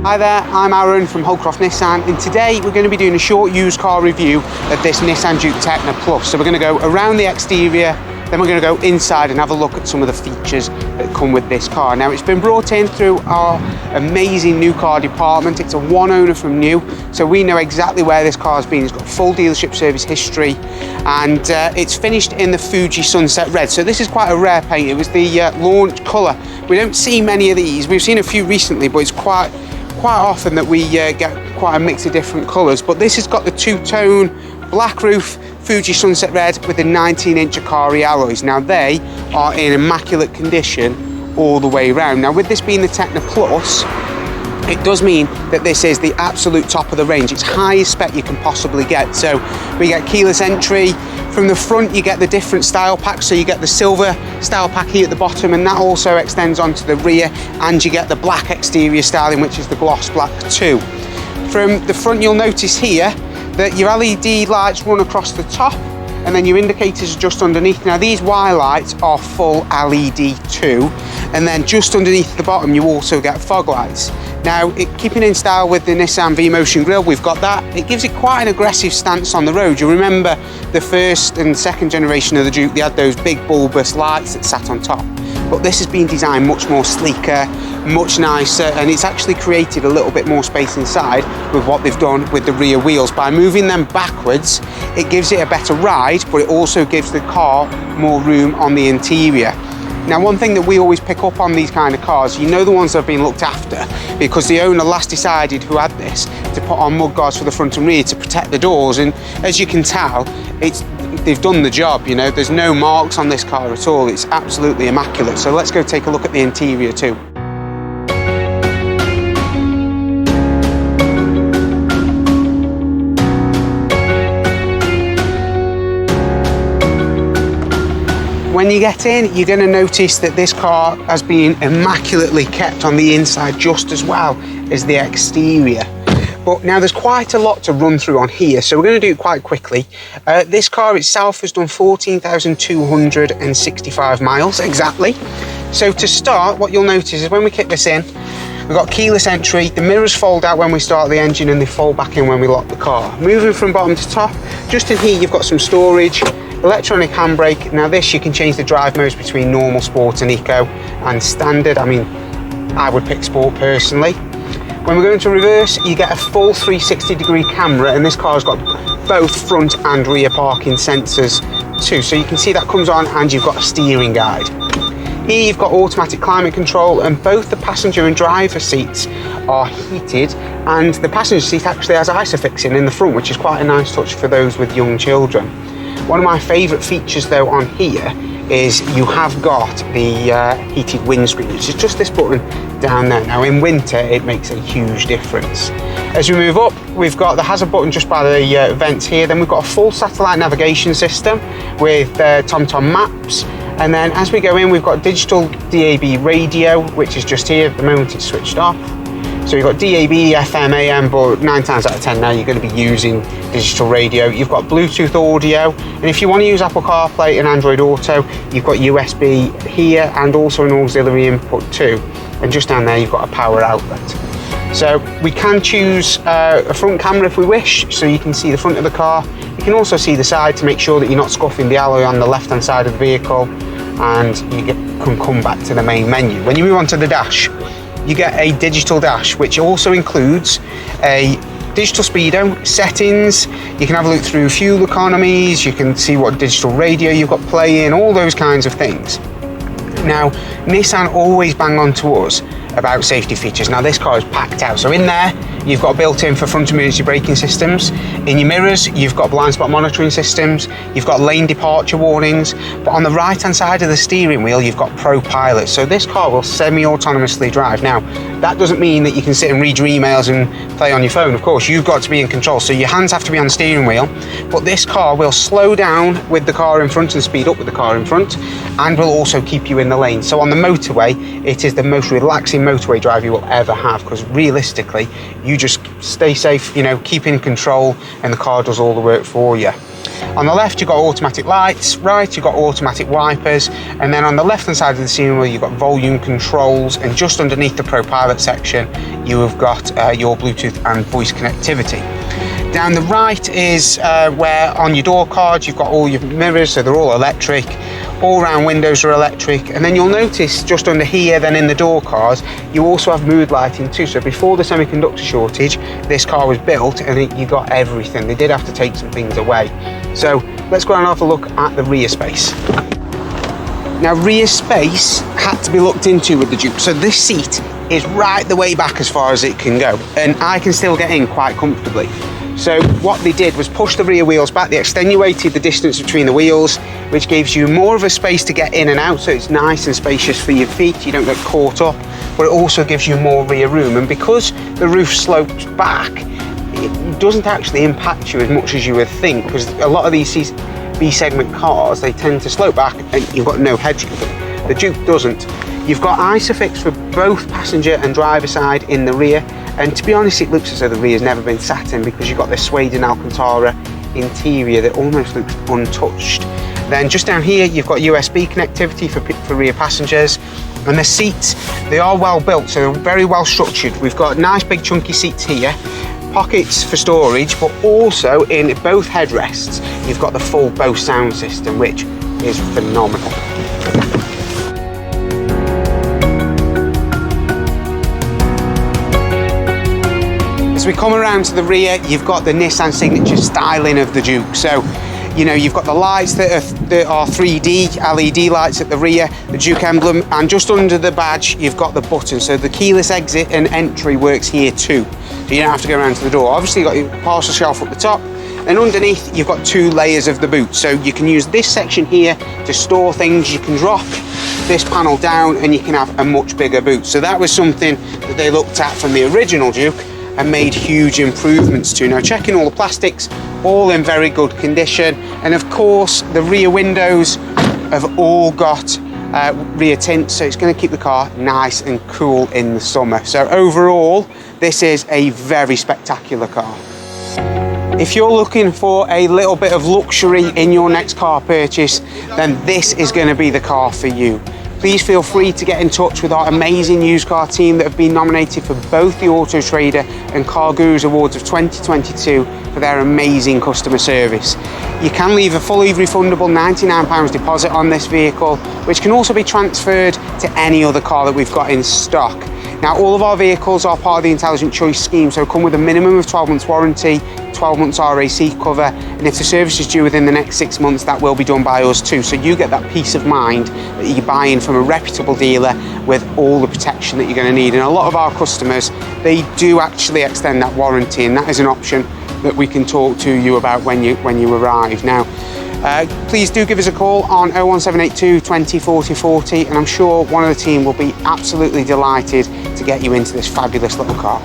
Hi there, I'm Aaron from Holcroft Nissan, and today we're going to be doing a short used car review of this Nissan Juke Tekna Plus. So we're going to go around the exterior, then we're going to go inside and have a look at some of the features that come with this car. Now, it's been brought in through our amazing new car department. It's a one owner from new, so we know exactly where this car has been. It's got full dealership service history, and it's finished in the Fuji Sunset Red. So this is quite a rare paint. It was the launch colour. We don't see many of these. We've seen a few recently, but it's quite often that we get quite a mix of different colours. But this has got the two-tone black roof Fuji Sunset Red with the 19-inch Akari alloys. Now, they are in immaculate condition all the way around. Now, with this being the Tekna Plus, it does mean that this is the absolute top of the range. It's highest spec you can possibly get. So we get keyless entry. From the front, you get the different style packs. So you get the silver style pack here at the bottom, and that also extends onto the rear, and you get the black exterior styling, which is the gloss black too. From the front, you'll notice here that your LED lights run across the top, and then your indicators are just underneath. Now, these Y lights are full LED too, and then just underneath the bottom you also get fog lights. Now, keeping in style with the Nissan V-Motion grille, we've got that. It gives it quite an aggressive stance on the road. You remember the first and second generation of the Juke, they had those big bulbous lights that sat on top. But this has been designed much more sleeker, much nicer, and it's actually created a little bit more space inside with what they've done with the rear wheels. By moving them backwards, it gives it a better ride, but it also gives the car more room on the interior. Now, one thing that we always pick up on these kind of cars, you know, the ones that have been looked after, because the owner last decided, who had this, to put on mud guards for the front and rear to protect the doors, and as you can tell, they've done the job. You know, there's no marks on this car at all. It's absolutely immaculate. So let's go take a look at the interior too. When you get in, you're going to notice that this car has been immaculately kept on the inside just as well as the exterior. But now there's quite a lot to run through on here, so we're going to do it quite quickly. This car itself has done 14,265 miles exactly. So to start, what you'll notice is when we kick this in, we've got keyless entry. The mirrors fold out when we start the engine and they fold back in when we lock the car. Moving from bottom to top, just in here you've got some storage. Electronic handbrake. Now this, you can change the drive modes between normal, sport and eco and standard. I mean, I would pick sport personally. When we go into reverse, you get a full 360-degree camera, and this car's got both front and rear parking sensors too. So you can see that comes on, and you've got a steering guide. Here you've got automatic climate control, and both the passenger and driver seats are heated, and the passenger seat actually has ISOFIXing in the front, which is quite a nice touch for those with young children. One of my favourite features though on here is you have got the heated windscreen, which is just this button down there. Now in winter it makes a huge difference. As we move up, we've got the hazard button just by the vents here. Then we've got a full satellite navigation system with TomTom maps. And then as we go in, we've got digital DAB radio, which is just here. At the moment it's switched off. So you've got DAB, FM, AM, but 9 times out of 10 now you're going to be using digital radio. You've got Bluetooth audio, and if you want to use Apple CarPlay and Android Auto, you've got USB here and also an auxiliary input too. And just down there you've got a power outlet. So we can choose a front camera if we wish, so you can see the front of the car. You can also see the side to make sure that you're not scuffing the alloy on the left-hand side of the vehicle, and you can come back to the main menu. When you move on to the dash, you get a digital dash, which also includes a digital speedo, settings. You can have a look through fuel economies, you can see what digital radio you've got playing, all those kinds of things. Now, Nissan always bang on to us about safety features. Now this car is packed out, so in there you've got built-in for front emergency braking systems. In your mirrors you've got blind spot monitoring systems, you've got lane departure warnings, but on the right hand side of the steering wheel you've got Pro Pilot, so this car will semi-autonomously drive. Now that doesn't mean that you can sit and read your emails and play on your phone. Of course, you've got to be in control, so your hands have to be on the steering wheel, but this car will slow down with the car in front and speed up with the car in front, and will also keep you in the lane. So on the motorway, it is the most relaxing motorway drive you will ever have, because realistically you just stay safe, you know, keep in control, and the car does all the work for you. On the left, you've got automatic lights, right, you've got automatic wipers, and then on the left-hand side of the steering wheel, you've got volume controls, and just underneath the Pro Pilot section, you have got your Bluetooth and voice connectivity. Down the right is where on your door cards, you've got all your mirrors, so they're all electric. All round windows are electric, and then you'll notice just under here, then in the door cars, you also have mood lighting too. So before the semiconductor shortage, this car was built and you got everything. They did have to take some things away. So let's go and have a look at the rear space. Now, rear space had to be looked into with the Juke. So this seat is right the way back as far as it can go, and I can still get in quite comfortably. So what they did was push the rear wheels back. They extenuated the distance between the wheels, which gives you more of a space to get in and out, so it's nice and spacious for your feet. You don't get caught up, but it also gives you more rear room. And because the roof slopes back, it doesn't actually impact you as much as you would think, because a lot of these B-segment cars, they tend to slope back and you've got no headroom. The Juke doesn't. You've got ISOFIX for both passenger and driver side in the rear, and to be honest, it looks as though the rear's never been sat in, because you've got this suede and Alcantara interior that almost looks untouched. Then just down here, you've got USB connectivity for rear passengers, and the seats, they are well built, so they're very well structured. We've got nice big chunky seats here, pockets for storage, but also in both headrests, you've got the full Bose sound system, which is phenomenal. As we come around to the rear, you've got the Nissan signature styling of the Juke. So, you know, you've got the lights that are 3D LED lights at the rear, the Juke emblem, and just under the badge, you've got the button. So the keyless exit and entry works here too. So you don't have to go around to the door. Obviously, you've got your parcel shelf up the top, and underneath, you've got 2 layers of the boot. So you can use this section here to store things. You can drop this panel down and you can have a much bigger boot. So that was something that they looked at from the original Juke and made huge improvements to. Now, checking all the plastics, all in very good condition, and of course the rear windows have all got rear tint, so it's going to keep the car nice and cool in the summer. So overall, this is a very spectacular car. If you're looking for a little bit of luxury in your next car purchase, then this is going to be the car for you. Please feel free to get in touch with our amazing used car team that have been nominated for both the Auto Trader and Car Gurus Awards of 2022 for their amazing customer service. You can leave a fully refundable £99 deposit on this vehicle, which can also be transferred to any other car that we've got in stock. Now, all of our vehicles are part of the Intelligent Choice scheme, so come with a minimum of 12 months warranty, 12 months RAC cover, and if the service is due within the next 6 months, that will be done by us too. So you get that peace of mind that you're buying from a reputable dealer with all the protection that you're going to need. And a lot of our customers, they do actually extend that warranty, and that is an option that we can talk to you about when you arrive. Now, please do give us a call on 01782 20 40 40, and I'm sure one of the team will be absolutely delighted to get you into this fabulous little car.